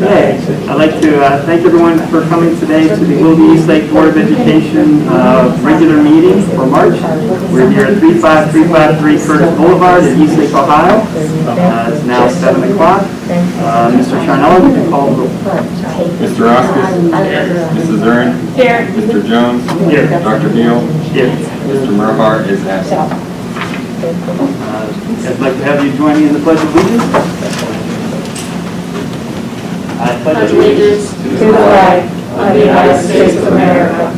Okay, I'd like to thank everyone for coming today to the BOE East Lake Board of Education regular meeting for March. We're here at 35353 Curtis Boulevard in East Lake, Ohio. It's now 7 o'clock. Mr. Charnella, would you call the roll? Mr. Oscus? Here. Mrs. Ern? Here. Mr. Jones? Here. Dr. Beal? Here. Mr. Murhart is absent. I'd like to have you join me in the Pledge of Allegiance. I Pledge allegiance to the flag of the United States of America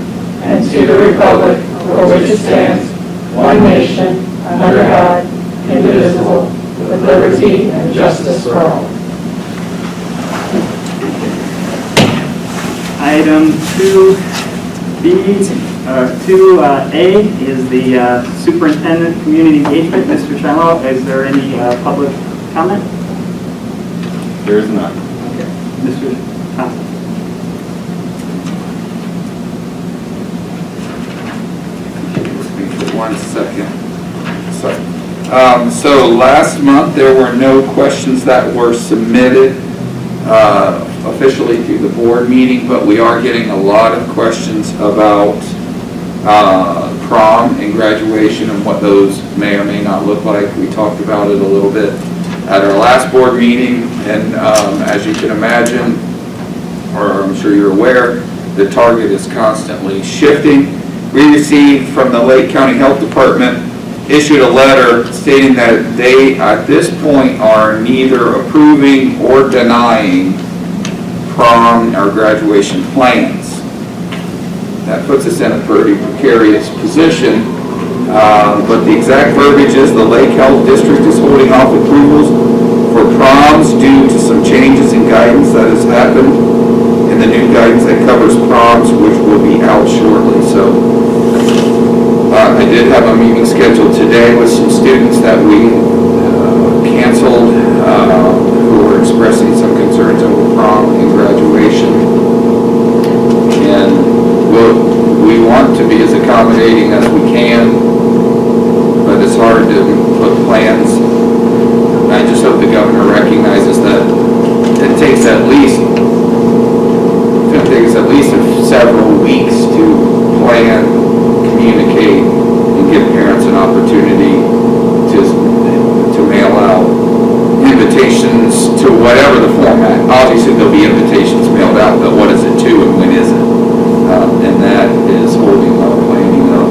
and to the republic for which it stands, one nation, under God, indivisible, with liberty and justice for all. Item 2A is the Superintendent Community Engagement. Mr. Charnella, is there any public comment? There is none. Okay. Mr. Thompson. For 1 second. So last month there were no questions that were submitted officially through the board meeting, but we are getting a lot of questions about prom and graduation and what those may or may not look like. We talked about it a little bit at our last board meeting, and as you can imagine, or I'm sure you're aware, the target is constantly shifting. We received from the Lake County Health Department issued a letter stating that they at this point are neither approving or denying prom or graduation plans. That puts us in a pretty precarious position, but the exact verbiage is the Lake Health District is holding off approvals for proms due to some changes in guidance that has happened in the new guidance that covers proms, which will be out shortly. So I did have a meeting scheduled today with some students that we canceled who were expressing some concerns over prom and graduation. And we want to be as accommodating as we can, but it's hard to put plans. I just hope the governor recognizes that it takes at least several weeks to plan, communicate, and give parents an opportunity to mail out invitations to whatever the format. Obviously there'll be invitations mailed out, but what is it to and when is it? And that is holding our planning up.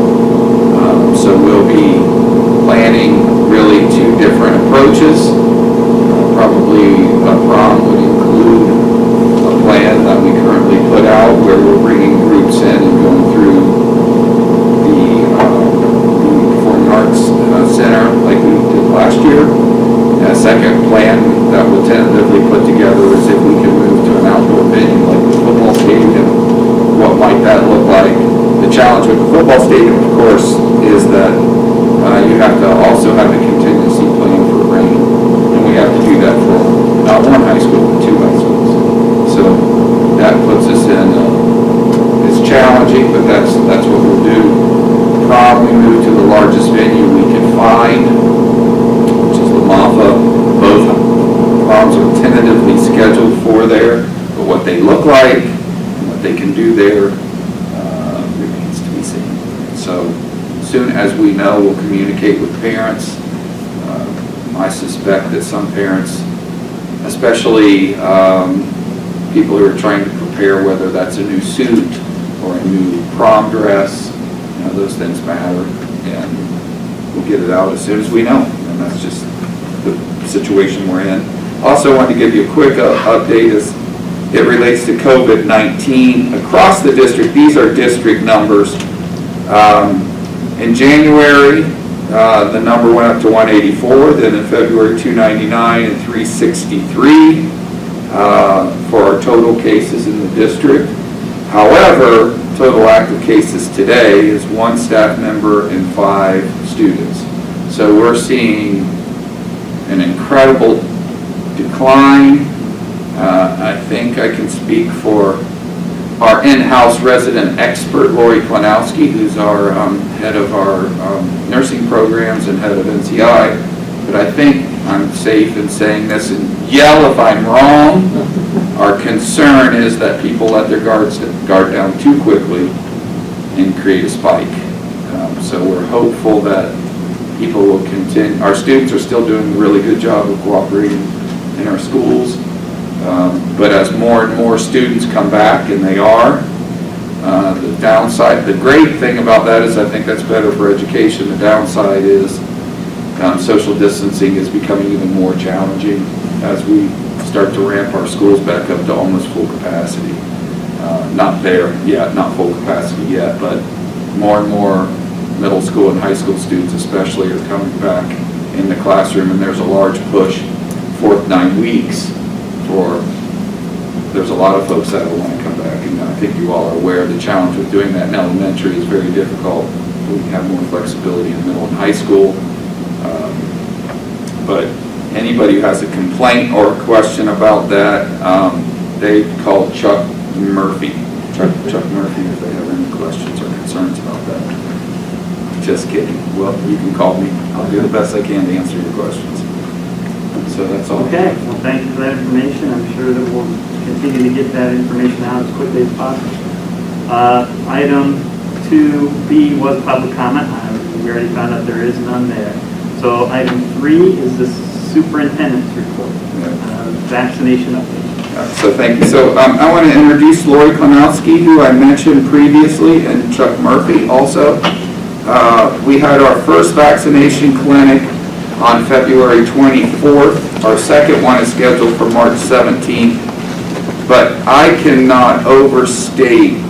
So we'll be planning really two different approaches. Probably a prom would include a plan that we currently put out where we're bringing groups in and going through the Performing Arts Center like we did last year. A second plan that we'll tentatively put together is if we can move to an outdoor venue like the football stadium. What might that look like? The challenge with the football stadium, of course, is that you have to also have a contingency plan for rain. And we have to do that for not one high school, but two high schools. So that puts us in, it's challenging, but that's what we'll do. Prom, we move to the largest venue we can find, which is the MAFA. Both proms are tentatively scheduled for there, but what they look like, they can do there remains to be seen. So as soon as we know, we'll communicate with parents. I suspect that some parents, especially people who are trying to prepare, whether that's a new suit or a new prom dress, those things matter, and we'll get it out as soon as we know, and that's just the situation we're in. Also, I wanted to give you a quick update as it relates to COVID-19 across the district. These are district numbers. In January, the number went up to 184, then in February 299 and 363 for our total cases in the district. However, total active cases today is 1 staff member and 5 students. So we're seeing an incredible decline. I think I can speak for our in-house resident expert, Lori Klanowski, who's our head of our nursing programs and head of NCI. But I think I'm safe in saying this, and yell if I'm wrong. Our concern is that people let their guard down too quickly and create a spike. So we're hopeful that people will continue. Our students are still doing a really good job of cooperating in our schools. But as more and more students come back, and they are, the downside, the great thing about that is I think that's better for education. The downside is social distancing is becoming even more challenging as we start to ramp our schools back up to almost full capacity. Not there yet, not full capacity yet, but more and more middle school and high school students especially are coming back in the classroom, and there's a large push for 9 weeks there's a lot of folks that will want to come back, and I think you all are aware the challenge with doing that in elementary is very difficult. We have more flexibility in middle and high school. But anybody who has a complaint or a question about that, they call Chuck Murphy. Chuck Murphy if they have any questions or concerns about that. Just kidding. Well, you can call me. I'll do the best I can to answer your questions. So that's all. Okay, well, thank you for that information. I'm sure that we'll continue to get that information out as quickly as possible. Item 2B was public comment. We already found out there is none there. So item 3 is the Superintendents Report, vaccination update. So thank you. So I want to introduce Lori Klanowski, who I mentioned previously, and Chuck Murphy also. We had our first vaccination clinic on February 24th. Our second one is scheduled for March 17th. But I cannot overstate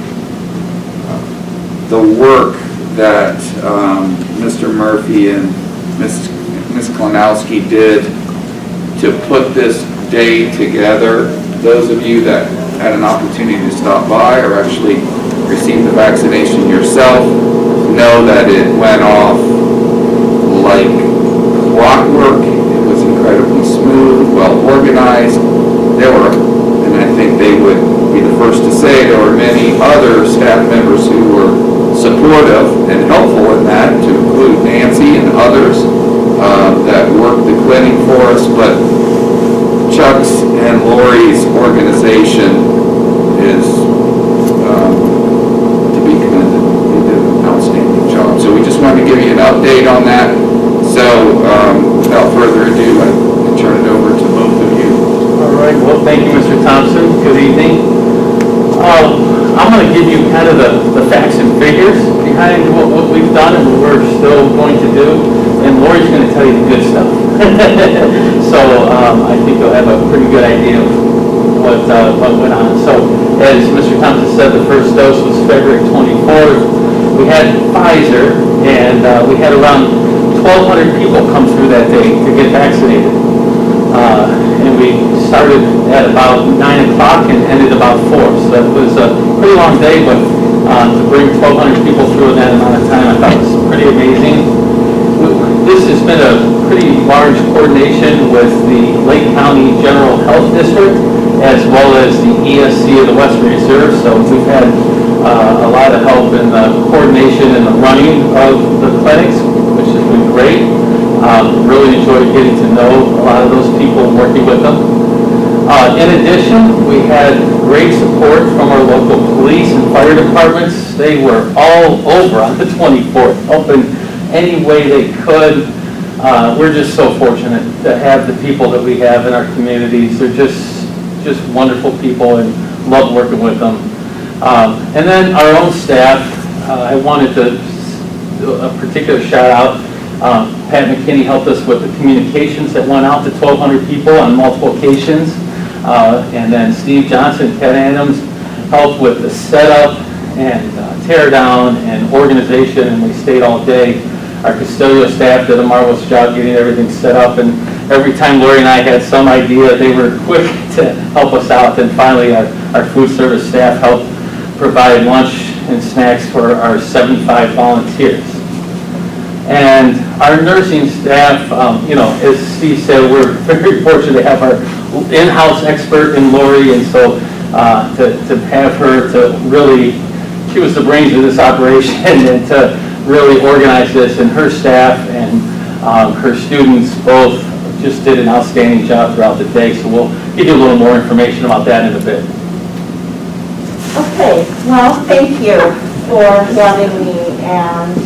the work that Mr. Murphy and Ms. Klanowski did to put this day together. Those of you that had an opportunity to stop by or actually receive the vaccination yourself know that it went off like clockwork. It was incredibly smooth, well organized. There were, and I think they would be the first to say, there were many other staff members who were supportive and helpful in that, to include Nancy and others that worked the clinic for us. But Chuck's and Lori's organization is to be commended. They did an outstanding job. So we just wanted to give you an update on that. So without further ado, I can turn it over to both of you. All right, well, thank you, Mr. Thompson. Good evening. I'm going to give you kind of the facts and figures behind what we've done and what we're still going to do, and Lori's going to tell you the good stuff. So I think you'll have a pretty good idea of what went on. So as Mr. Thompson said, the first dose was February 24th. We had Pfizer, and we had around 1,200 people come through that day to get vaccinated. And we started at about 9 o'clock and ended about 4. So that was a pretty long day, but to bring 1,200 people through in that amount of time, I thought was pretty amazing. This has been a pretty large coordination with the Lake County General Health District, as well as the ESC of the Western Reserve. So we've had a lot of help in the coordination and the running of the clinics, which has been great. Really enjoyed getting to know a lot of those people and working with them. In addition, we had great support from our local police and fire departments. They were all over on the 24th, helping any way they could. We're just so fortunate to have the people that we have in our communities. They're just wonderful people, and love working with them. And then our own staff, I wanted to do a particular shout out. Pat McKinney helped us with the communications that went out to 1,200 people on multiple occasions. And then Steve Johnson, Ted Adams helped with the setup and tear down and organization, and we stayed all day. Our custodial staff did a marvelous job getting everything set up, and every time Lori and I had some idea, they were quick to help us out. And finally, our food service staff helped provide lunch and snacks for our 75 volunteers. And our nursing staff, as Steve said, we're very fortunate to have our in-house expert in Lori, and so to have her to really, she was the brains of this operation, and to really organize this, and her staff and her students both just did an outstanding job throughout the day, so we'll give you a little more information about that in a bit. Okay, well, thank you for having me and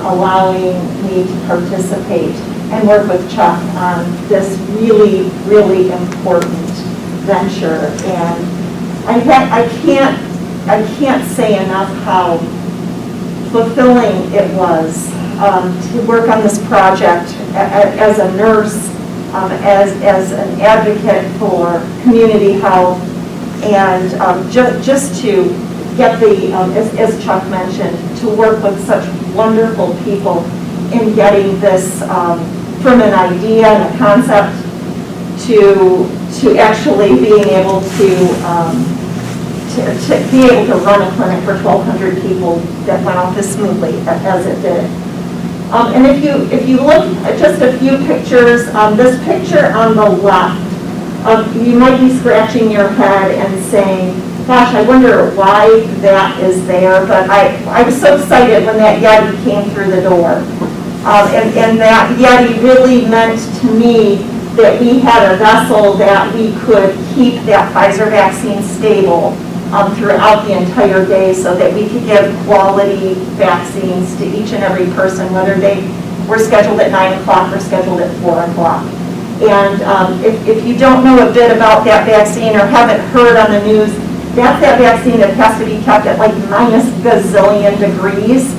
allowing me to participate and work with Chuck on this really, really important venture. And I can't say enough how fulfilling it was to work on this project as a nurse, as an advocate for community health, and just to get the, as Chuck mentioned, to work with such wonderful people in getting this from an idea and a concept to actually being able to be able to run a clinic for 1,200 people that went off as smoothly as it did. And if you look at just a few pictures, this picture on the left, you might be scratching your head and saying, gosh, I wonder why that is there, but I was so excited when that Yeti came through the door. And that Yeti really meant to me that we had a vessel that we could keep that Pfizer vaccine stable throughout the entire day so that we could give quality vaccines to each and every person, whether they were scheduled at 9 o'clock or scheduled at 4 o'clock. And if you don't know a bit about that vaccine or haven't heard on the news, that's that vaccine that has to be kept at like minus gazillion degrees.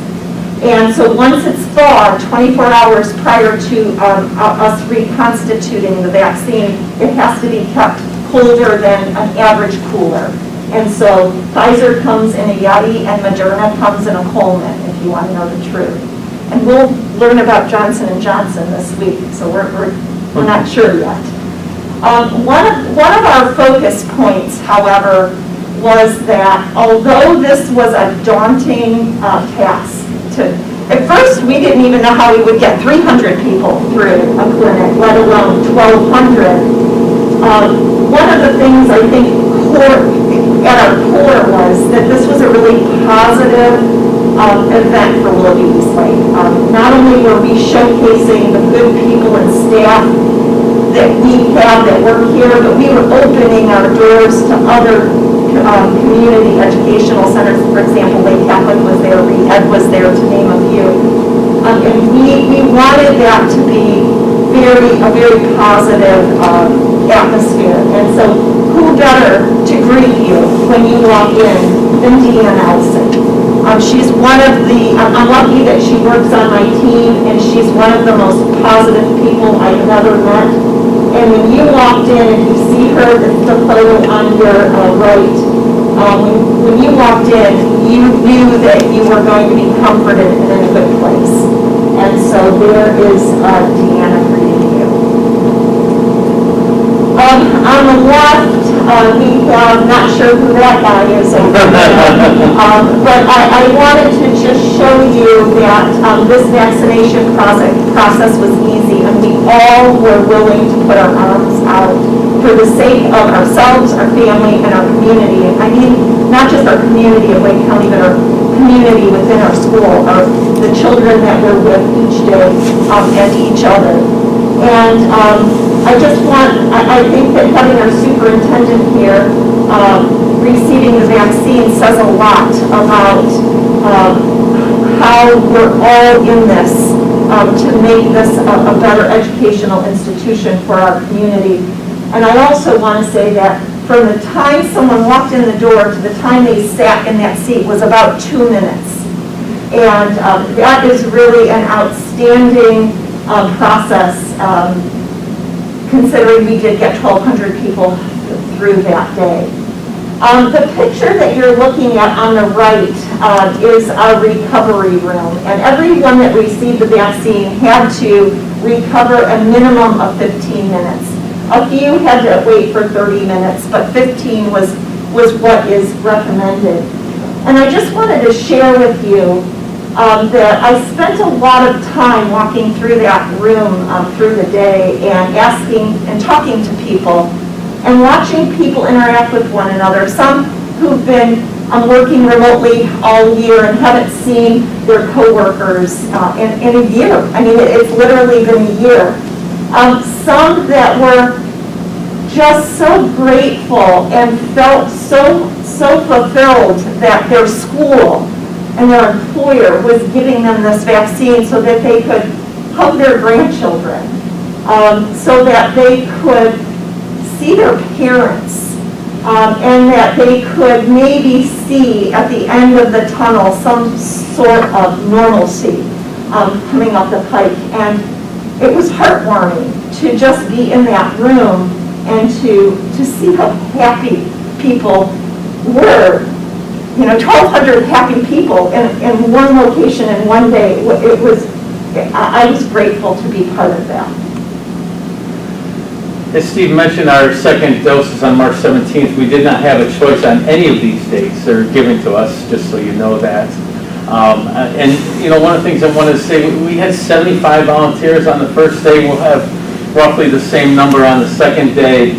And so once it's thawed, 24 hours prior to us reconstituting the vaccine, it has to be kept colder than an average cooler. And so Pfizer comes in a Yeti and Moderna comes in a Coleman, if you want to know the truth. And we'll learn about Johnson & Johnson this week, so we're not sure yet. One of our focus points, however, was that although this was a daunting task, at first we didn't even know how we would get 300 people through a clinic, let alone 1,200. One of the things I think at our core was that this was a really positive event for Willoughby Eastlake. Not only were we showcasing the good people and staff that we have that work here, but we were opening our doors to other community educational centers. For example, Lake Catholic was there, Ed was there, to name a few. And we wanted that to be a very positive atmosphere. And so who better to greet you when you walk in than Deanna Nelson. She's one of the, I'm lucky that she works on my team, and she's one of the most positive people I've ever met. And when you walked in and you see her, the photo on your right, when you walked in, you knew that you were going to be comforted and in a good place. And so there is Deanna greeting you. On the left, we have, not sure who that guy is over there, but I wanted to just show you that this vaccination process was easy, and we all were willing to put our arms out for the sake of ourselves, our family, and our community. And I mean, not just our community of Wake County, but our community within our school, the children that we're with each day, and each other. And I think that having our superintendent here receiving the vaccine says a lot about how we're all in this to make this a better educational institution for our community. And I also want to say that from the time someone walked in the door to the time they sat in that seat was about 2 minutes. And that is really an outstanding process, considering we did get 1,200 people through that day. The picture that you're looking at on the right is our recovery room, and everyone that received the vaccine had to recover a minimum of 15 minutes. A few had to wait for 30 minutes, but 15 was what is recommended. And I just wanted to share with you that I spent a lot of time walking through that room through the day and asking and talking to people and watching people interact with one another. Some who've been working remotely all year and haven't seen their coworkers in a year. I mean, it's literally been a year. Some that were just so grateful and felt so fulfilled that their school and their employer was giving them this vaccine so that they could hug their grandchildren, so that they could see their parents, and that they could maybe see at the end of the tunnel some sort of normalcy coming up the pike. And it was heartwarming to just be in that room and to see how happy people were. 1,200 happy people in one location in one day. I was grateful to be part of that. As Steve mentioned, our second dose is on March 17th. We did not have a choice on any of these dates. They're given to us, just so you know that. One of the things I wanted to say, we had 75 volunteers on the first day. We'll have roughly the same number on the second day.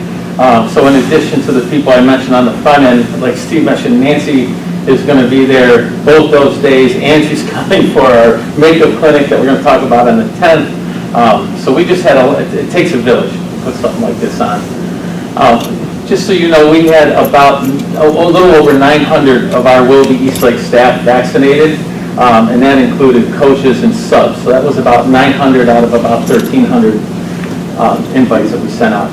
So in addition to the people I mentioned on the front end, like Steve mentioned, Nancy is going to be there both those days, and she's coming for our makeup clinic that we're going to talk about on the 10th. So we just had it takes a village to put something like this on. Just so you know, we had about a little over 900 of our Willoughby Eastlake staff vaccinated, and that included coaches and subs. So that was about 900 out of about 1,300 invites that we sent out.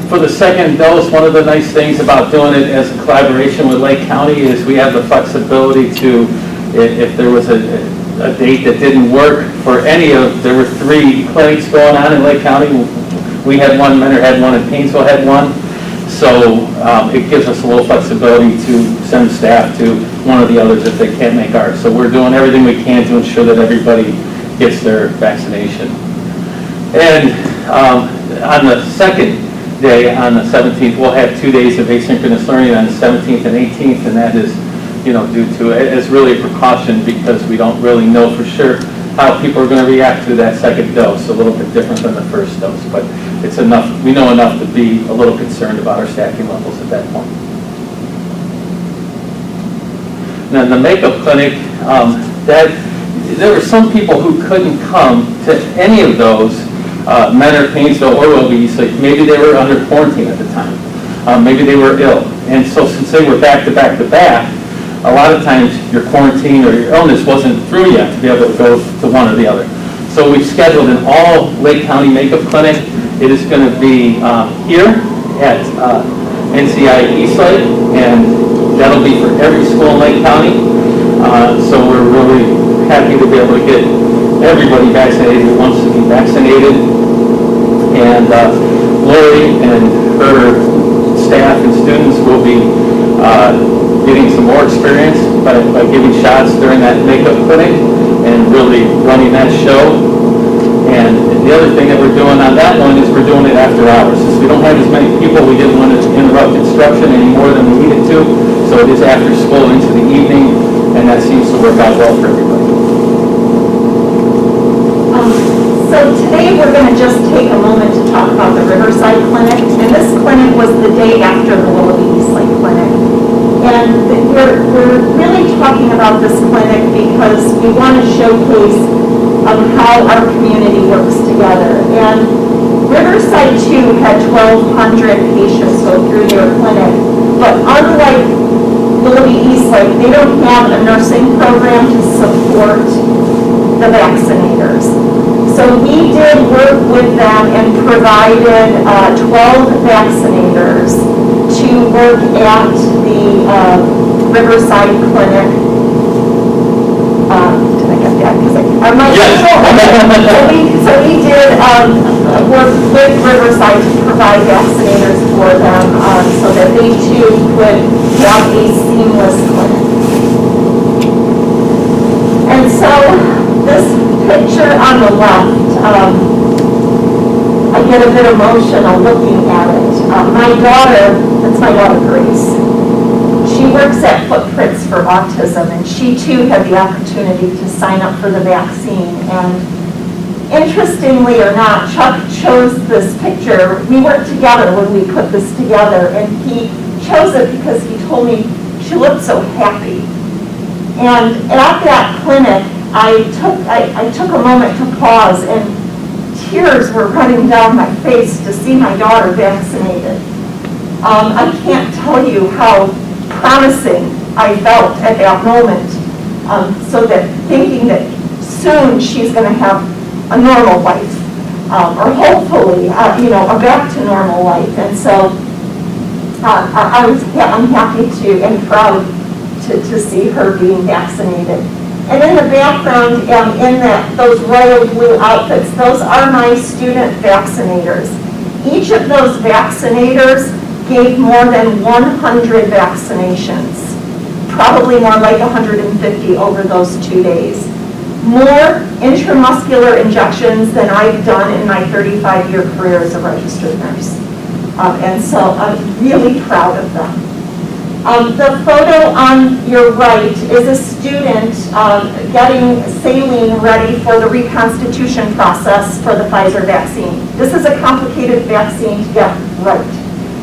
For the second dose, one of the nice things about doing it as a collaboration with Lake County is we have the flexibility to, if there was a date that didn't work for there were 3 clinics going on in Lake County. We had one, Mentor had one, and Painesville had one. So it gives us a little flexibility to send staff to one of the others if they can't make ours. So we're doing everything we can to ensure that everybody gets their vaccination. And on the second day, on the 17th, we'll have 2 days of asynchronous learning on the 17th and 18th, and that is, due to as really a precaution because we don't really know for sure how people are going to react to that second dose. A little bit different than the first dose, but it's enough. We know enough to be a little concerned about our staffing levels at that point. Now, in the makeup clinic, there were some people who couldn't come to any of those. Mentor, Painesville, or Willoughby, so maybe they were under quarantine at the time. Maybe they were ill. And so since they were back to back to back, a lot of times your quarantine or your illness wasn't through yet to be able to go to one or the other. So we've scheduled an all Lake County makeup clinic. It is going to be here at NCI Eastlake, and that'll be for every school in Lake County. So we're really happy to be able to get everybody vaccinated who wants to be vaccinated. And Lori and her staff and students will be getting some more experience by giving shots during that makeup clinic and really running that show. And the other thing that we're doing on that one is we're doing it after hours. Since we don't have as many people, we didn't want to interrupt instruction any more than we needed to. So it is after school into the evening, and that seems to work out well for everybody. So today we're going to just take a moment to talk about the Riverside Clinic. And this clinic was the day after the Willoughby Eastlake Clinic. And we're really talking about this clinic because we want to showcase how our community works together. And Riverside, too, had 1,200 patients go through their clinic. But unlike Willoughby Eastlake, they don't have a nursing program to support the vaccinators. So we did work with them and provided 12 vaccinators to work at the Riverside Clinic. Did I get that? So we did work with Riverside to provide vaccinators for them so that they too could have a seamless clinic. And so this picture on the left, I get a bit emotional looking at it. That's my daughter Grace. She works at Footprints for Autism, and she too had the opportunity to sign up for the vaccine. And interestingly or not, Chuck chose this picture. We worked together when we put this together, and he chose it because he told me she looked so happy. And at that clinic, I took a moment to pause and tears were running down my face to see my daughter vaccinated. I can't tell you how promising I felt at that moment. So that thinking that soon she's going to have a normal life, or hopefully, a back to normal life. And so I'm happy to and proud to see her being vaccinated. And in the background, in those royal blue outfits, those are my student vaccinators. Each of those vaccinators gave more than 100 vaccinations, probably more like 150 over those 2 days. More intramuscular injections than I've done in my 35-year career as a registered nurse. And so I'm really proud of them. The photo on your right is a student getting saline ready for the reconstitution process for the Pfizer vaccine. This is a complicated vaccine to get right.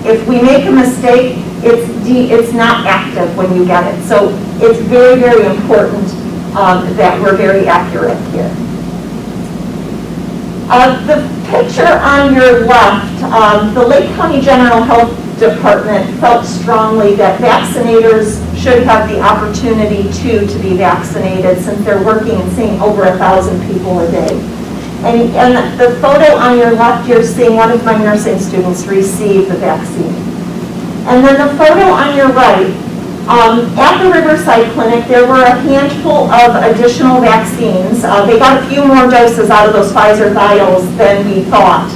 If we make a mistake, it's not active when you get it. So it's very, very important that we're very accurate here. The picture on your left, the Lake County General Health Department felt strongly that vaccinators should have the opportunity to be vaccinated, since they're working and seeing over 1,000 people a day. And the photo on your left, you're seeing one of my nursing students receive the vaccine. And then the photo on your right, at the Riverside Clinic, there were a handful of additional vaccines. They got a few more doses out of those Pfizer vials than we thought.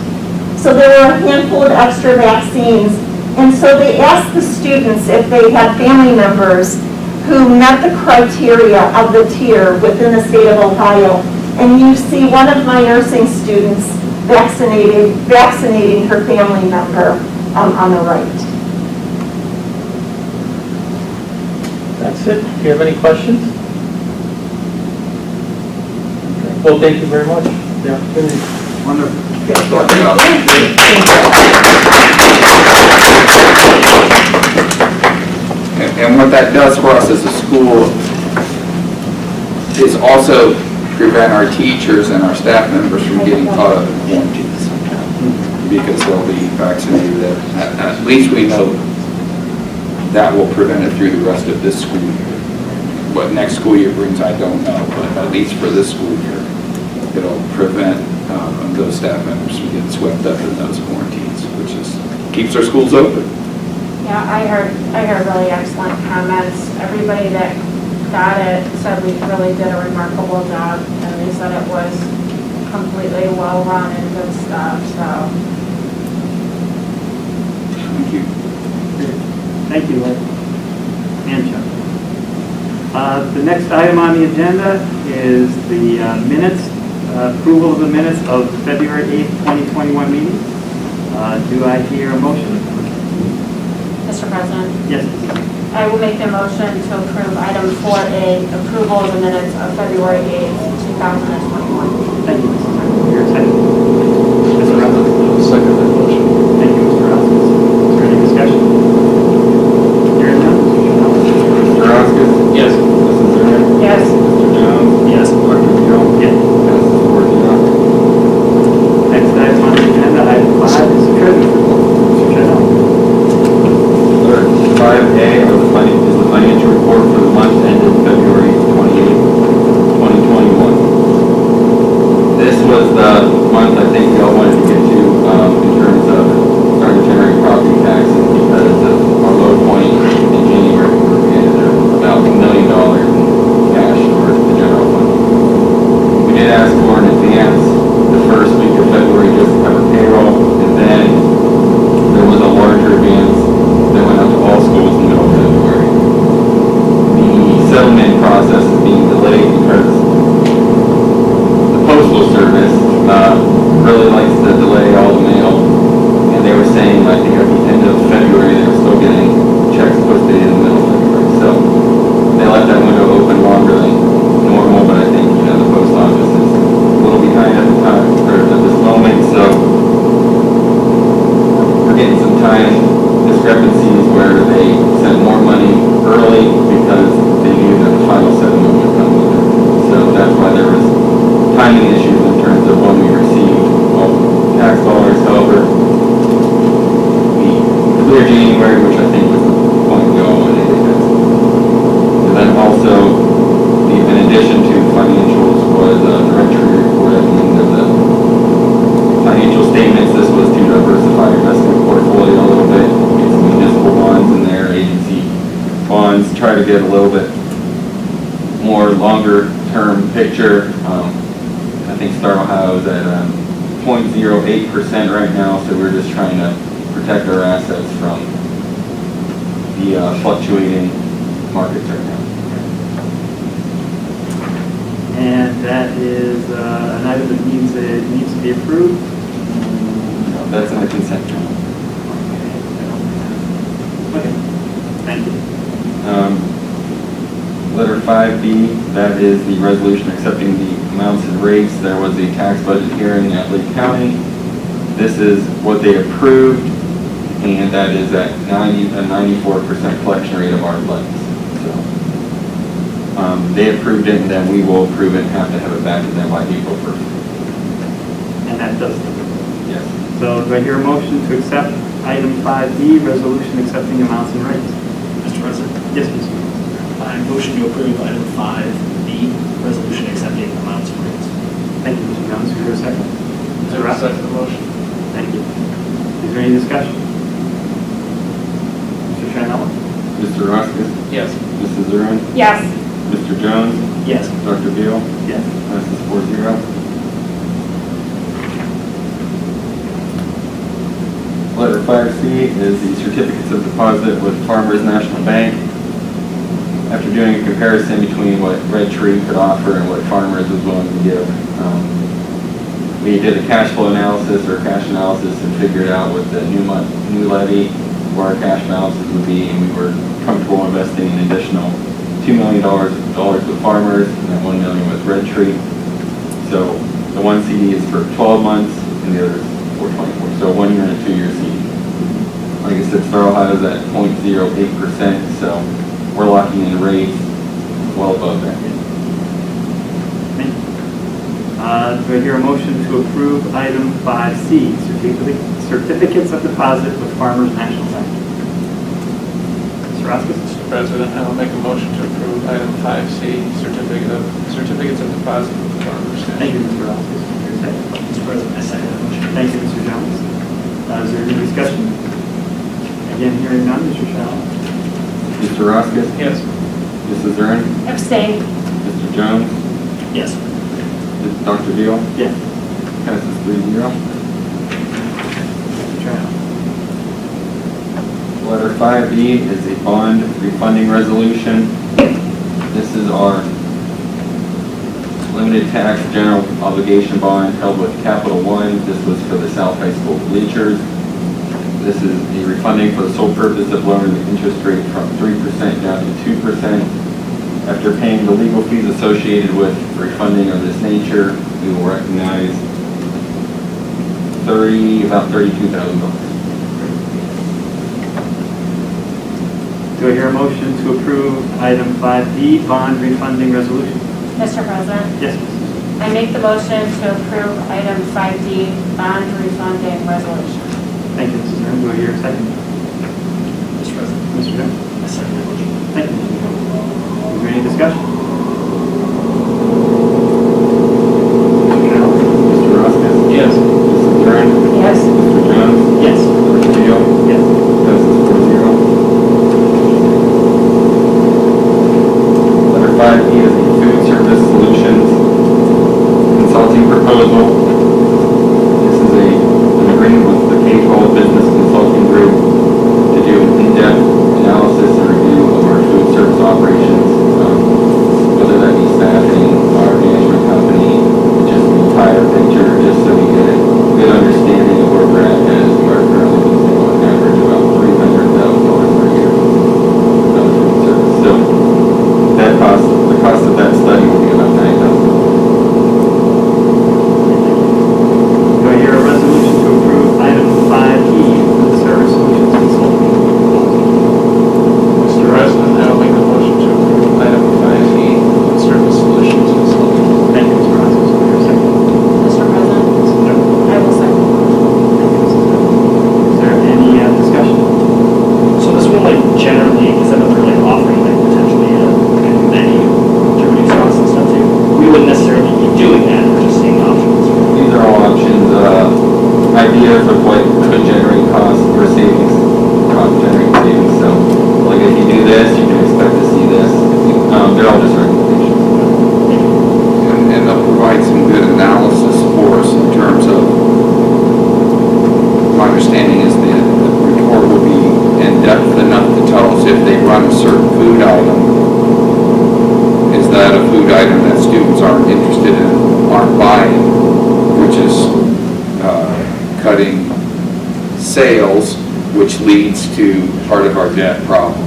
So there were a handful of extra vaccines. And so they asked the students if they had family members who met the criteria of the tier within the state of Ohio. And you see one of my nursing students vaccinating her family member on the right. That's it. Do you have any questions? Well, thank you very much for the opportunity. Wonderful. And what that does for us as a school is also prevent our teachers and our staff members from getting caught up in quarantines, because they'll be vaccinated. At least we know that will prevent it through the rest of this school year. What next school year brings, I don't know, but at least for this school year, it'll prevent those staff members from getting swept up in those quarantines, which keeps our schools open. Yeah, I heard really excellent comments. Everybody that got it said we really did a remarkable job, and they said it was completely well run and good stuff, so. Thank you. Thank you, Larry. And Chuck. The next item on the agenda is the minutes, approval of the minutes of the February 8th, 2021 meeting. Do I hear a motion? Mr. President, Yes. I will make the motion to approve item 4A, approval of the minutes of February 8th, 2021. Thank you, Mrs. Tucker. Your second. Mr. Russell. Second that motion. Thank you, Mr. Russell. Is there any discussion? Hearing none? Mr. Roskis? Yes. Mrs. Zerner? Yes. Mr. Jones? Yes. Dr. Gill? Yes. Mrs. Borgeon? Next item on the agenda, item 5, is the treasurer's report. Mr. Treasurer. 5A is the financial report for the month ended February 28, 2021. This was the month I think we all wanted to get to in terms of starting to generate property taxes, because of our low point in January, where we ended up about $1 million in cash for the general fund. We did ask for an advance the first week of February just to cover payroll, and then there was a larger advance that went out to all schools in the middle of February. The settlement process is being delayed because the Postal Service really likes to delay all the mail, and they were saying, I think at the end of February, they were still getting checks posted in the middle of February. So they left that window open longer than normal, but I think, the post office is a little behind at the time, or at this moment, so we're getting some time discrepancies where they sent more money early because they knew that the final settlement would come later. So that's why there was timing issues in terms of when we received all tax dollars, however, we clear January, which I think was the point to go, and it is. And then also, in addition to financials, was the retro report at the end of the financial statements. This was to diversify your investment portfolio a little bit, get some municipal bonds in there, agency bonds, try to get a little bit more longer term picture. I think Star Ohio is at 0.08% right now, so we're just trying to protect our assets from the fluctuating markets right now. And that is an item that needs to be approved. That's in the consent calendar. Okay, thank you. Letter 5B, that is the resolution accepting the amounts and rates. There was a tax budget hearing at Lake County. This is what they approved, and that is at 94% collection rate of our levies. So, they approved it, and then we will approve it and have to have it back to them by April 1st. And that does. Yes. So do I hear a motion to accept item 5B, resolution accepting amounts and rates? Mr. President, Yes, Mr. I motion to approve item 5B, resolution accepting amounts and rates. Thank you, Mr. Jones. Is there a second? Mr. Russ? Second the motion. Thank you. Is there any discussion? Mr. Shinella? Mr. Roskis? Yes. Mrs. Zerun? Yes. Mr. Jones? Yes. Dr. Beal? Yes. Passes 4-0. Letter 5C is the certificates of deposit with Farmers National Bank. After doing a comparison between what Red Tree could offer and what Farmers was willing to give, we did a cash flow analysis or cash analysis and figured out what the new levy, where our cash balances would be, and we were comfortable investing an additional $2 million with Farmers and then $1 million with Red Tree. So the one CD is for 12 months and the other is for 24. So 1 year and a 2 year CD. Like I said, Star Ohio is at 0.08%, so we're locking in rates well above that. Thank you. Do I hear a motion to approve item 5C, certificates of deposit with Farmers National Bank? Mr. Roskis? Mr. President, I will make a motion to approve item 5C, certificates of deposit with the Farmers. Thank you, Mr. Roskis. Is there a second? Mr. President, I second the motion. Thank you, Mr. Jones. Is there any discussion? Again, hearing none, Mr. Shinella? Mr. Roskis? Yes. Mrs. Zern? Abstain. Mr. Jones? Yes. Dr. Beal? Yes. Passes 3-0. Mr. Shinella? Letter 5B is a bond refunding resolution. This is our limited tax general obligation bond held with Capital One. This was for the South High School bleachers. This is a refunding for the sole purpose of lowering the interest rate from 3% down to 2%. After paying the legal fees associated with refunding of this nature, we will recognize about $32,000. Do I hear a motion to approve item 5B, bond refunding resolution? Mr. President, Yes, Mrs. I make the motion to approve item 5D, bond refunding resolution. Thank you, Mrs. Zern. Do I hear a second? Mr. President, Mr. Jones? I second the motion. Thank you, Mr. Jones. Is there any discussion? Mr. Roskis? Yes. Mrs. Zern? Yes. Mr. Jones? Yes. Dr. Beal? Yes. Passes 4-0. Letter 5E is the Food Service Solutions Consulting Proposal. This is an agreement with the K12 Business Consulting Group to do an in-depth analysis and review of our food service operations. on a certain food item, is that a food item that students aren't interested in, aren't buying, which is cutting sales, which leads to part of our debt problem.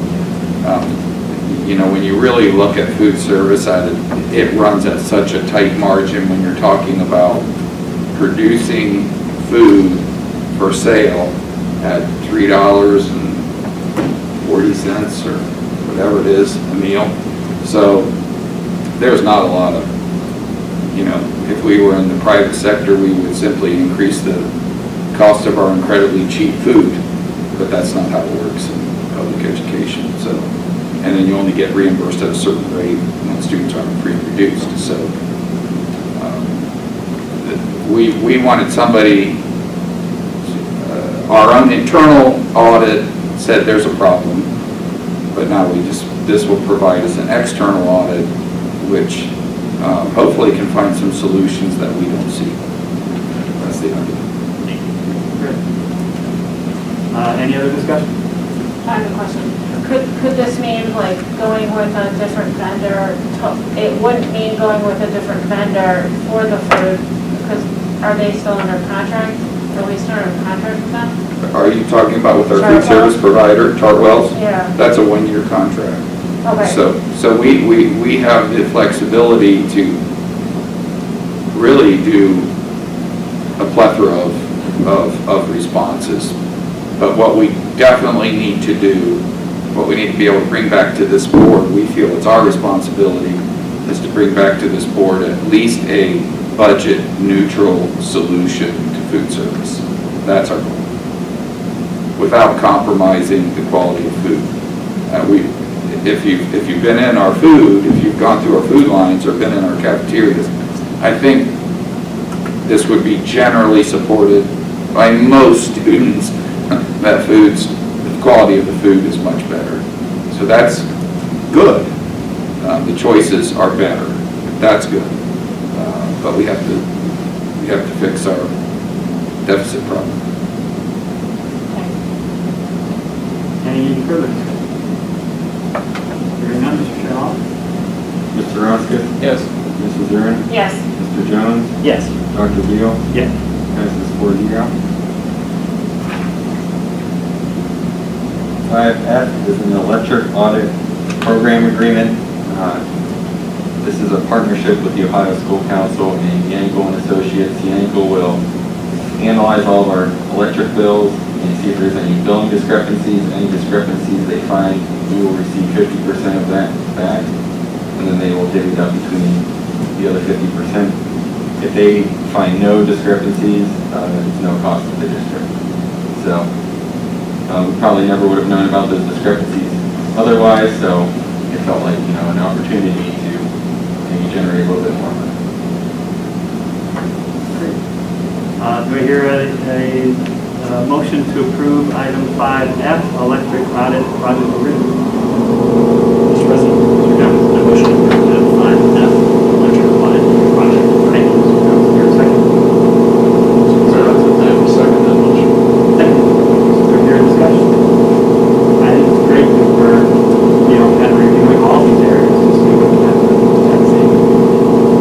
You know, when you really look at food service, it runs at such a tight margin when you're talking about producing food for sale at $3.40 or whatever it is a meal. So there's not a lot of, you know, if we were in the private sector, we would simply increase the cost of our incredibly cheap food, but that's not how it works in public education. So, and then you only get reimbursed at a certain rate when students aren't pre-reduced. So we wanted somebody, our own internal audit said there's a problem, but now this will provide us an external audit, which hopefully can find some solutions that we don't see. That's the idea. Great. Any other discussion? I have a question. Could this mean like going with a different vendor? It wouldn't mean going with a different vendor for the food, because are they still under contract? Are we still under contract with them? Are you talking about with our food service provider, Chartwell's? Yeah. That's a one-year contract. Okay. So we have the flexibility to really do a plethora of responses. But what we definitely need to do, what we need to be able to bring back to this board, we feel it's our responsibility, is to bring back to this board at least a budget-neutral solution to food service. That's our goal, without compromising the quality of food. If you've been in our food, if you've gone through our food lines or been in our cafeterias, I think this would be generally supported by most students, that the quality of the food is much better. So that's good. The choices are better. That's good. But we have to fix our deficit problem. Any further discussion? Hearing none, Mr. Sherlock? Mr. Roskis? Yes. Mrs. Zern? Yes. Mr. Jones? Yes. Dr. Beal? Yes. Passes 4-0. 5F is an electric audit program agreement. This is a partnership with the Ohio School Council and Yankel and Associates. Yankel will analyze all of our electric bills and see if there's any billing discrepancies. Any discrepancies they find, we will receive 50% of that back, and then they will divvy it up between the other 50%. If they find no discrepancies, it's no cost to the district. So we probably never would have known about those discrepancies otherwise, so it felt like, you know, an opportunity to maybe generate a little bit more money. Do I hear a motion to approve item 5F, electric audit project agreement? Mr. President, Mr. Jones, I motion to approve item 5F, electric audit project. Thank you, Mr. Jones. Here a second. I will second that motion. Second. Is there here a discussion? I think it's great that we're, you know, kind of reviewing all these areas to see what we have to see.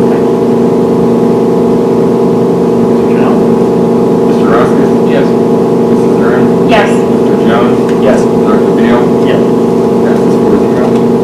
Thank you. Mr. Jones? Mr. Roskis? Yes. Mrs. Zern? Yes. Mr. Jones? Yes. Dr. Beal? Yes. Passes 4-0.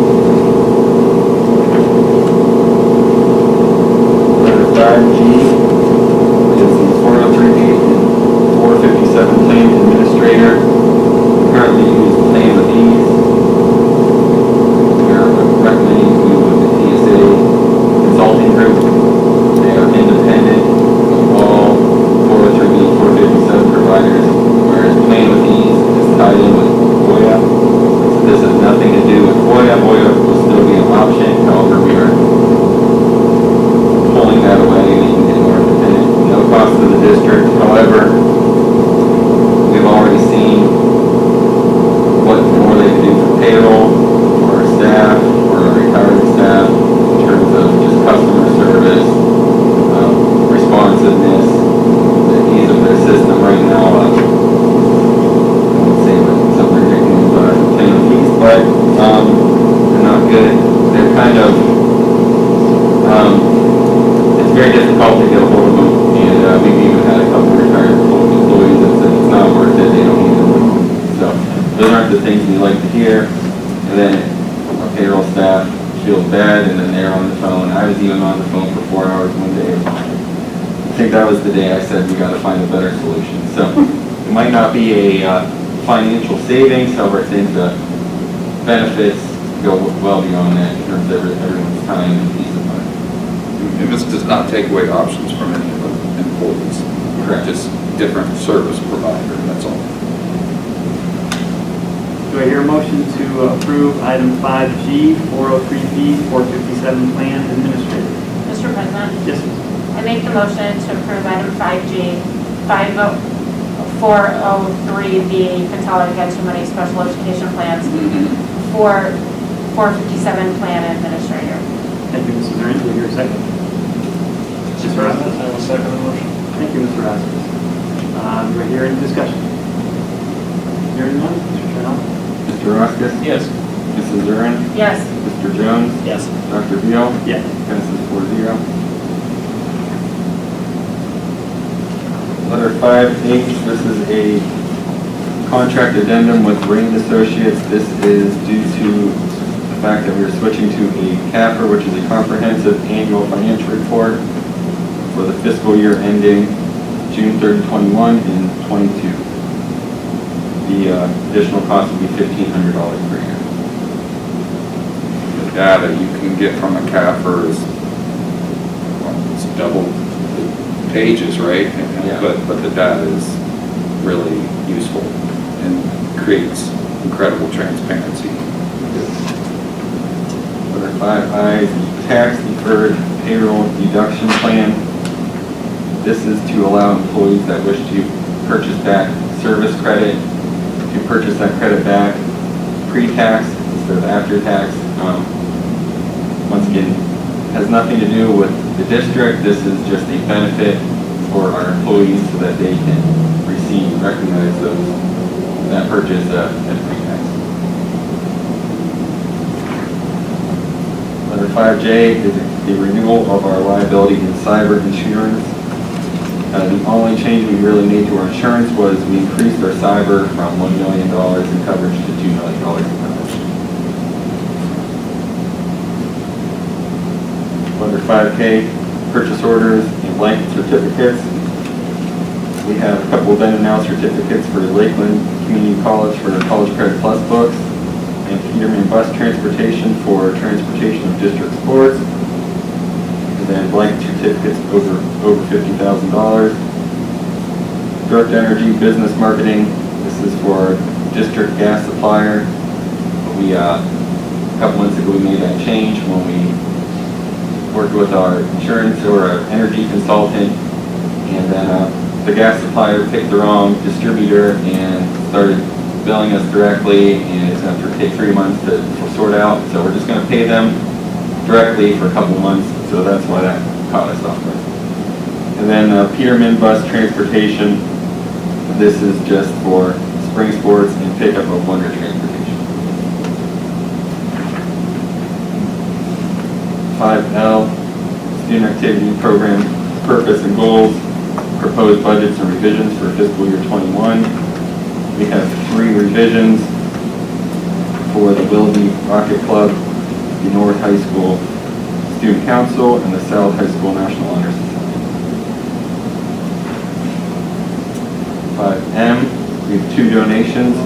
those aren't the things we like to hear. And then our payroll staff feels bad, and then they're on the phone. I was even on the phone for 4 hours one day. I think that was the day I said we gotta find a better solution. So it might not be a financial savings, however, I think the benefits go well beyond that in terms of everyone's time and peace of mind. And this does not take away options from any of the employees. Correct. Just different service provider, that's all. Do I hear a motion to approve item 5G, 403B, 457 plan administrator? Mr. President, Yes, sir. I make the motion to approve item 5G, 403B, consolidated had too many special education plans, for 457 plan administrator. Thank you, Mrs. Zern. Do I hear a second? Mr. President, I will second the motion. Thank you, Mr. Rasmus. Do I hear any discussion? Hearing none, Mr. Chernow? Mr. Roskis? Yes. Mrs. Zern? Yes. Mr. Jones? Yes. Dr. Beal? Yes. Passes 4-0. Letter 5H, this is a contract addendum with Rain Associates. This is due to the fact that we are switching to a CAFR, which is a comprehensive annual financial report for the fiscal year ending June 30, 21 and 22. The additional cost will be $1,500 per year. The data you can get from a CAFR is, well, it's double the pages, right? Yeah. But the data is really useful and creates incredible transparency. Letter 5I, the tax deferred payroll deduction plan. This is to allow employees that wish to purchase back service credit to purchase that credit back pre-tax instead of after-tax. Once again, has nothing to do with the district. This is just a benefit for our employees so that they can recognize that purchase as pre-tax. Letter 5J is the renewal of our liability and cyber insurance. The only change we really made to our insurance was we increased our cyber from $1 million in coverage to $2 million in coverage. Letter 5K, purchase orders and blanket certificates. We have a couple of then and now certificates for Lakeland Community College for their College Credit Plus books, and Peterman Bus Transportation for transportation of district sports. And then blanket certificates over $50,000. Direct Energy Business Marketing. This is for our district gas supplier. We a couple months ago we made that change when we worked with our insurance or our energy consultant, and then the gas supplier picked the wrong distributor and started billing us directly, and it's going to take 3 months to sort out. So we're just going to pay them directly for a couple months. So that's why that caught us off guard. And then Peterman Bus Transportation. This is just for spring sports and pickup of winter transportation. 5L, Student Activity Program Purpose and Goals, Proposed Budgets and Revisions for fiscal year 21. We have 3 revisions for the Willoughby Rocket Club, the North High School Student Council, and the South High School National Honor Society. 5M, we have 2 donations.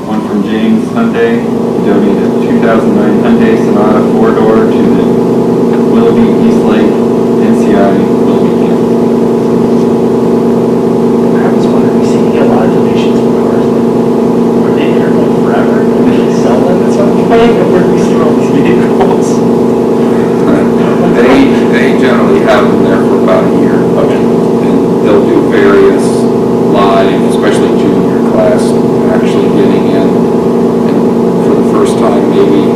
One from James Hyundai, who donated 2009 Hyundai Sonata 4-door to the Willoughby East Lake NCI Willoughby campus. I was wondering, we seem to get a lot of donations from cars. Are they here like forever? And they sell them at some point? Or where do we see all these vehicles? They generally have them there for about a year. Okay. And they'll do various live, especially junior class, actually getting in and for the first time maybe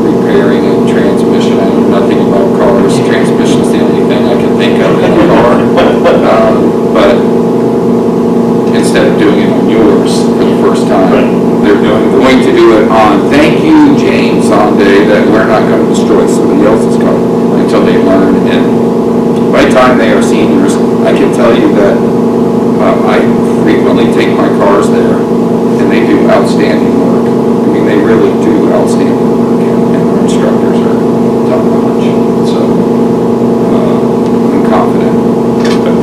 repairing a transmission. I know nothing about cars. Transmissions really do outstanding work, and our instructors are top-notch. So I'm confident, but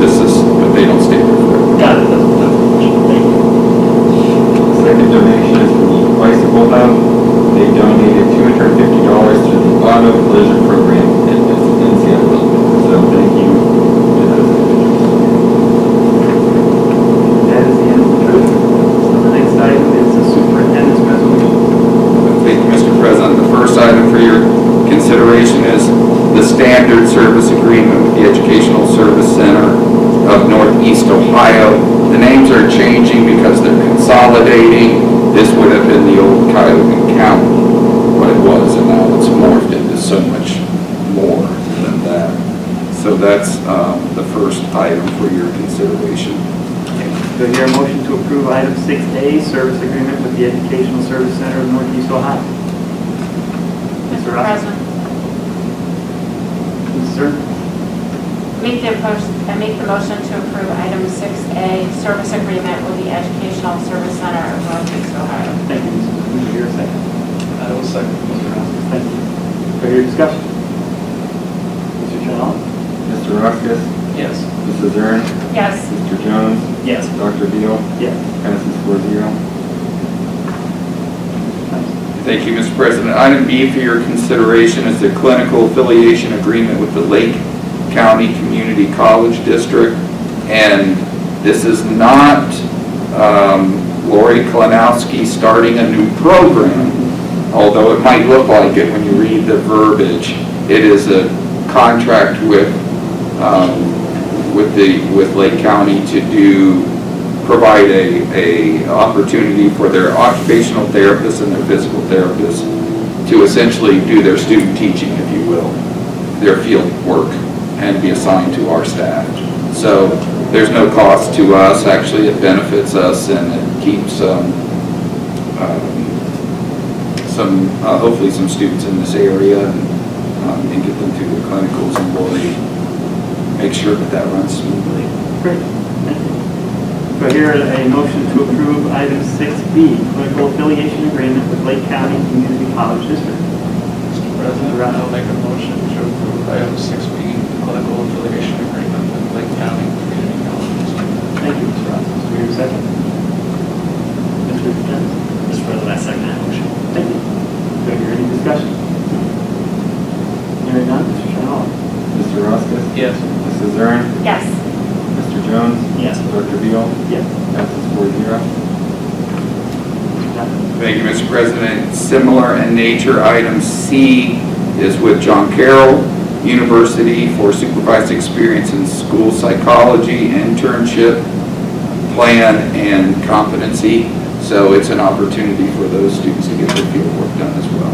they don't stay there forever. Got it, that's the motion, thank you. Second donation is from the Bicycle Hub. They donated $250 to the Auto Collision Program in Seattle. So thank you to those individuals. That is the end of the truth. So the next item is the superintendent's resolution. Thank you, Mr. President. The first item for your consideration is the standard service agreement with the Educational Service Center of Northeast Ohio. The names are changing because they're consolidating. This would have been the old Cuyahoga County, what it was, and now it's morphed into so much more than that. So that's the first item for your consideration. Do I hear a motion to approve item 6A, service agreement with the Educational Service Center of Northeast Ohio? Mr. Ross? President, Sir? I make the motion to approve item 6A, service agreement with the Educational Service Center of Northeast Ohio. Thank you, Mrs. Would you hear a second? I will second. Mr. Ross, thank you. Do I hear discussion? Mr. Chanel? Mr. Roskis, Yes. Mrs. Zern, Yes. Mr. Jones, Yes. Dr. Beal, Yes. passes 4-0. Thank you, Mr. President. Item B for your consideration is the clinical affiliation agreement with the Lake County Community College District. And this is not Lori Klanowski starting a new program, although it might look like it when you read the verbiage. It is a contract with Lake County to provide a opportunity for their occupational therapists and their physical therapists to essentially do their student teaching, if you will, their field work, and be assigned to our staff. So there's no cost to us. Actually, it benefits us, and it keeps hopefully some students in this area and get them through their clinicals, and really make sure that runs smoothly. Great, thank you. Do I hear a motion to approve item 6B, clinical affiliation agreement with Lake County Community College District? Mr. President, I'll make a motion to approve item 6B, clinical affiliation agreement with Lake County Community College District. Thank you, Mr. Ross. Do I hear a second? Mr. Jones? Mr. President, I second that motion. Thank you. Do I hear any discussion? Hearing none, Mr. Chanel? Mr. Roskis, Yes. Mrs. Zern, Yes. Mr. Jones, Yes. Dr. Beal, Yes. passes 4-0. Thank you, Mr. President. Similar in nature, item C is with John Carroll University for supervised experience in school psychology, internship, plan, and competency. So it's an opportunity for those students to get their field work done as well.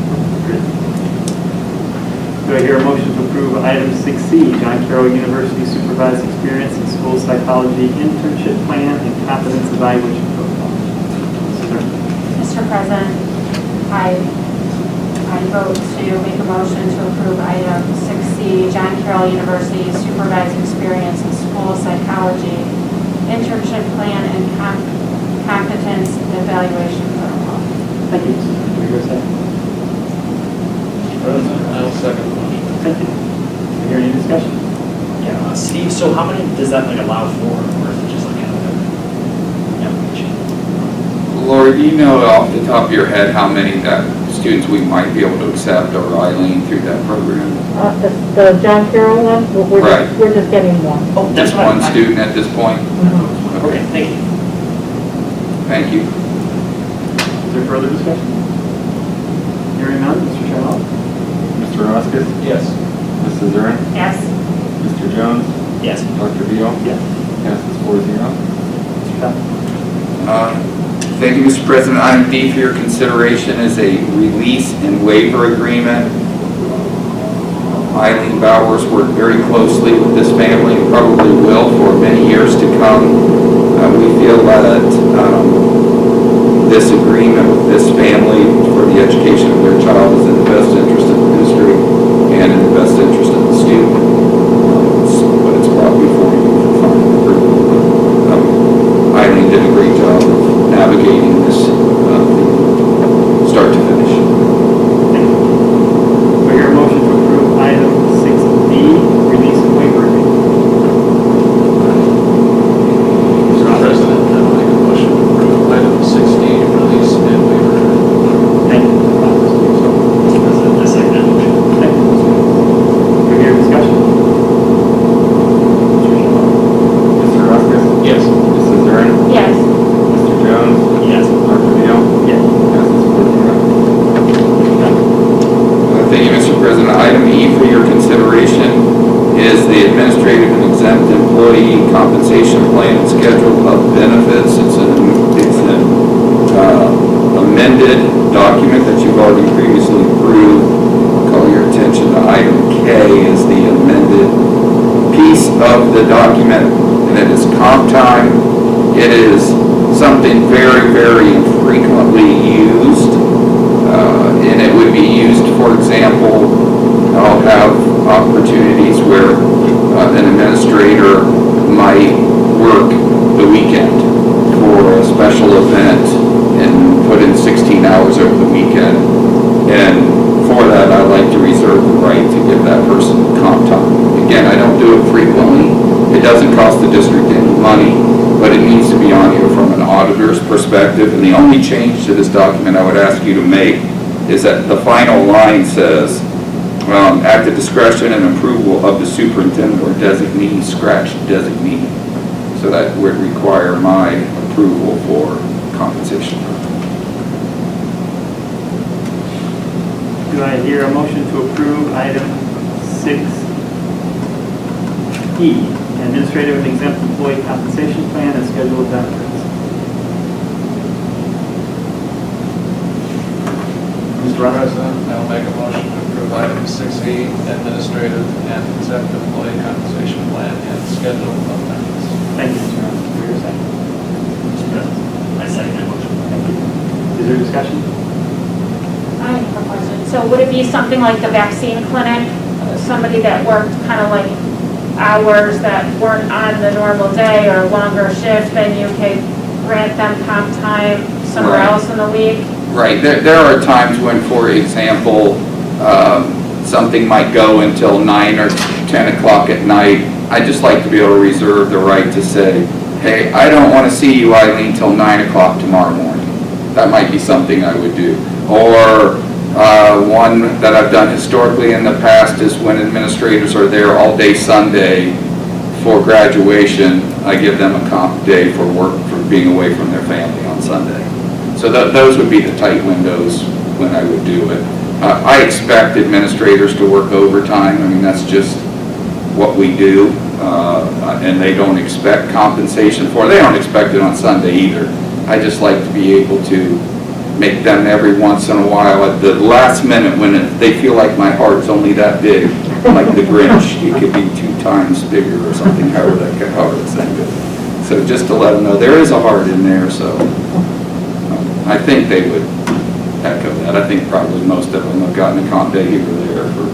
Do I hear a motion to approve item 6C, John Carroll University Supervised Experience in School Psychology Internship Plan and Competence Evaluation Protocol? Mr. President, I vote to make a motion to approve item 6C, John Carroll University Supervised Experience in School Psychology Internship Plan and Competence Evaluation Protocol. Thank you. Do I hear a second? President, I'll second the motion. Thank you. Do I hear any discussion? Yeah, Steve, so how many does that allow for, or is it just kind of an application? Lori, do you know off the top of your head how many students we might be able to accept, or Eileen, through that program? The John Carroll one, Right. we're just getting one. Oh, that's Just what one student at this point? Okay, thank you. Thank you. Is there further discussion? Hearing none, Mr. Chanel? Mr. Roskis, Yes. Mrs. Zern, Yes. Mr. Jones, Yes. Dr. Beal, Yes. passes 4-0. Mr. Chanel? Thank you, Mr. President. Item D for your consideration is a release and waiver agreement. Eileen Bowers worked very closely with this family, and probably will for many years to come. We feel that this agreement with this family for the education of their child is in the best interest of the district and in the best interest of the student. But it's brought before you for final approval. Eileen did a great job of navigating this start to finish. amended document that you've already previously approved. I'll call your attention to item K is the amended piece of the document, and it is comp time. It is something very, very infrequently used, and it would be used, for example, I'll have opportunities where an administrator might work the weekend for a special event and put in 16 hours over the weekend. And for that, I'd like to reserve the right to give that person comp time. Again, I don't do it frequently. It doesn't cost the district any money, but it needs to be on here from an auditor's perspective. And the only change to this document I would ask you to make is that the final line says, at the discretion and approval of the superintendent or designee, scratch designee. So that would require my approval for compensation. Do I hear a motion to approve item 6E, administrative and exempt employee compensation plan and schedule of benefits? Mr. Ross? President, I'll make a motion to approve item 6E, administrative and exempt employee compensation plan and schedule of benefits. Thank you, Mr. Ross. For your second. Mr. President, I second that motion. Thank you. Is there discussion? I have a question. So would it be something like the vaccine clinic, somebody that worked kind of like hours that weren't on the normal day or longer shift, then you could grant them comp time somewhere Right. else in the week? Right, there are times when, for example, something might go until 9 or 10 o'clock at night. I'd just like to be able to reserve the right to say, hey, I don't want to see you, Eileen, till 9 o'clock tomorrow morning. That might be something I would do. Or one that I've done historically in the past is when administrators are there all day Sunday for graduation, I give them a comp day for work, for being away from their family on Sunday. So those would be the tight windows when I would do it. I expect administrators to work overtime. I mean, that's just what we do, and they don't expect compensation for it. They don't expect it on Sunday either. I just like to be able to make them every once in a while at the last minute when they feel like my heart's only that big, like the Grinch, it could be 2 times bigger or something, however it's that good. So just to let them know there is a heart in there, so I think they would echo that. I think probably most of them have gotten a comp day here or there for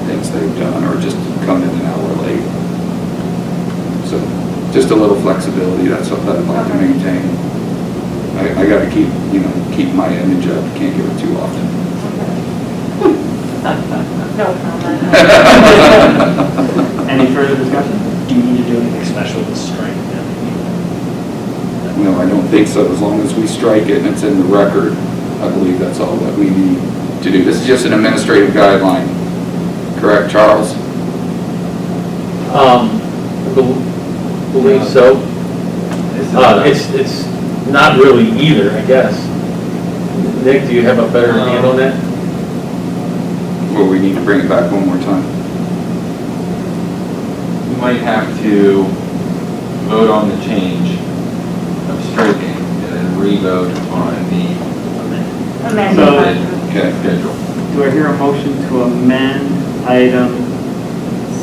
things they've done or just come in an hour late. So just a little flexibility, that's what I'd like to maintain. I got to keep my image up. Can't give it too often. No comment. Any further discussion? Do you need to do anything special with strike them? No, I don't think so. As long as we strike it and it's in the record, I believe that's all that we need to do. This is just an administrative guideline. Correct, Charles? I believe so. It's not really either, I guess. Nick, do you have a better handle on that? Or we need to bring it back one more time? You might have to vote on the change of striking and then re-vote on the Amendment. Okay. schedule. Do I hear a motion to amend item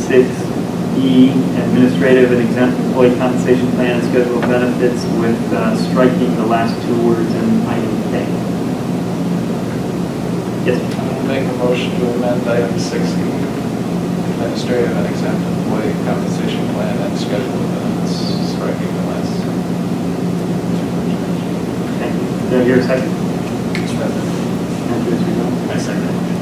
6E, administrative and exempt employee compensation plan and schedule of benefits with striking the last 2 words in item K? Yes. I'll make a motion to amend item 6E, administrative and exempt employee compensation plan and schedule of benefits, striking the last. Thank you. Do I hear a second? Mr. President, Thank you, Mr. Jones. I second that motion.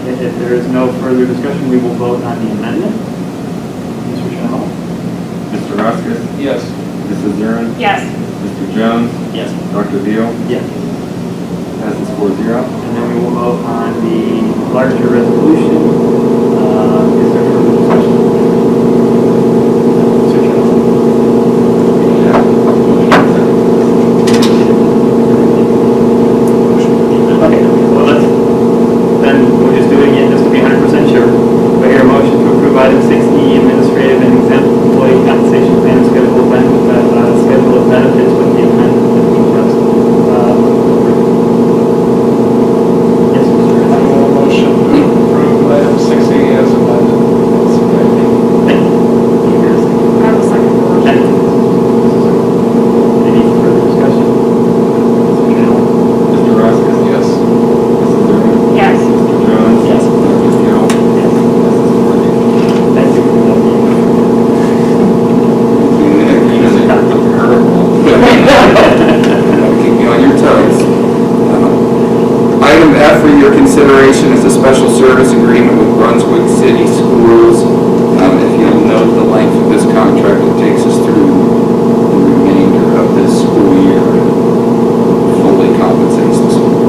If there is no further discussion, we will vote on the amendment. Mr. Chanel? Mr. Vasquez? Yes. Mrs. Zern? Yes. Mr. Jones? Yes. Dr. Beal? Yes. Passes 4-0. And then we will vote on the larger resolution. Is there further discussion? Mr. Chanel? Okay, well, then we'll just do it again, just to be 100% sure. Do I hear a motion to approve item 6E, administrative and exempt employee compensation plan and schedule of benefits with the amendment that we just for your consideration is a special service agreement with Brunswick City Schools. If you'll note the length of this contract, it takes us through the remainder of this school year and fully compensates the school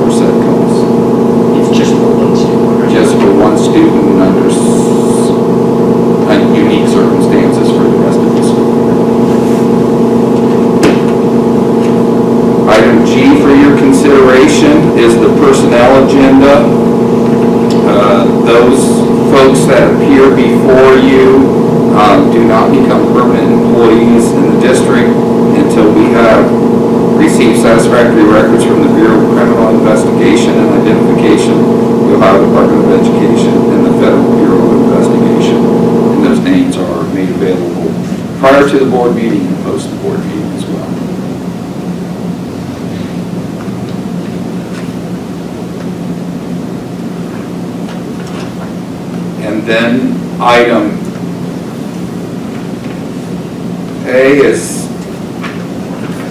for said costs. It's just for one student, right? Just for one student under unique circumstances for the rest of the school year. Item G for your consideration is the personnel agenda. Those folks that appear before you do not become permanent employees in the district until we have received satisfactory records from the Bureau of Criminal Investigation and Identification, the Ohio Department of Education, and the Federal Bureau of Investigation. And those names are made available prior to the board meeting and post the board meeting as well. And then item A is,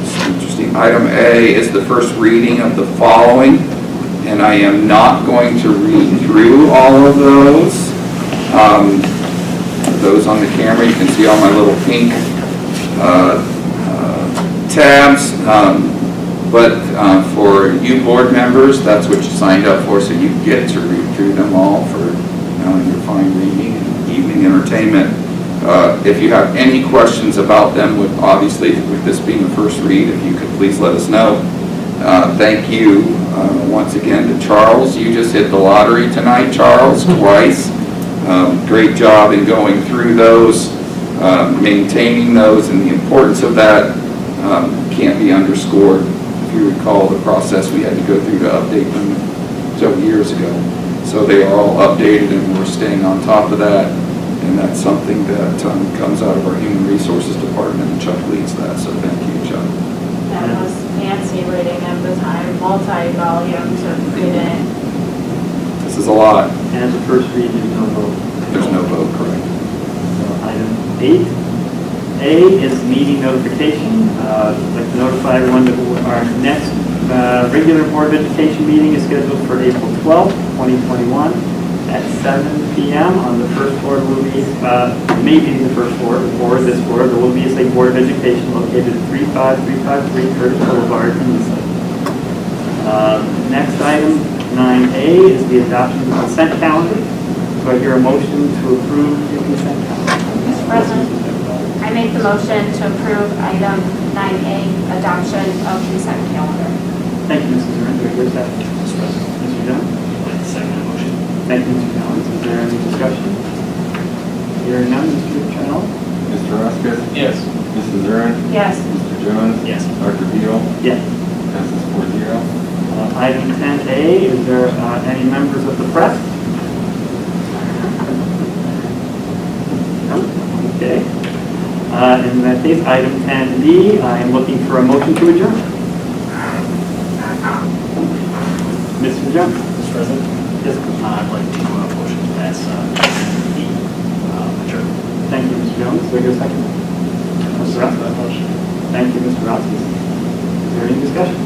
it's interesting, item A is the first reading of the following, and I am not going to read through all of those. For those on the camera, you can see all my little pink tabs, but for you board members, that's what you signed up for, so you get to read through them all for your fine reading and evening entertainment. If you have any questions about them, obviously with this being the first read, if you could please let us know. Thank you once again to Charles. You just hit the lottery tonight, Charles, twice. Great job in going through those, maintaining those, and the importance of that can't be underscored. If you recall the process we had to go through to update them several years ago. So they are all updated and we're staying on top of that. And that's something that comes out of our Human Resources Department, and Chuck leads that, so thank you, Chuck. That was fancy reading at the time, multi-volumes of reading. This is a lot. And as a first read, there's no vote. There's no vote, correct? So item 8A is meeting notification. I'd like to notify everyone that our next regular Board of Education meeting is scheduled for April 12th, 2021 at 7 p.m. on the first floor of Louise, maybe the first floor or this floor, the Louise Lake Board of Education located at 35353 Curtis Boulevard in Eastlake. Next item, 9A, is the adoption of the consent calendar. Do I hear a motion to approve the consent calendar? Mr. President, I make the motion to approve item 9A, adoption of consent calendar. Thank you, Mrs. Zern. Do I hear a second? Mr. Jones? I'd like to second the motion. Thank you, Mr. Jones. Is there any discussion? Hearing none, Mr. Channel? Mr. Roskis? Yes. Mrs. Zern? Yes. Mr. Jones? Yes. Dr. Beal? Yes. Passes 4-0. Item 10A, is there any members of the press? No? Okay. In that case, item 10B, I am looking for a motion to adjourn. Mr. Jones? Mr. President, Yes. I'd like to motion to pass the adjournment. Thank you, Mr. Jones. Do I hear a second? Mr. Roskis? Thank you, Mr. Roskis. Is there any discussion?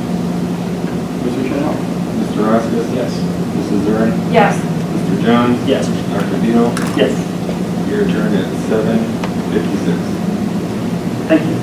Mr. Channel? Mr. Roskis? Yes. Mrs. Zern? Yes. Mr. Jones? Yes. Dr. Beal? Yes. You're adjourned at 7:56. Thank you.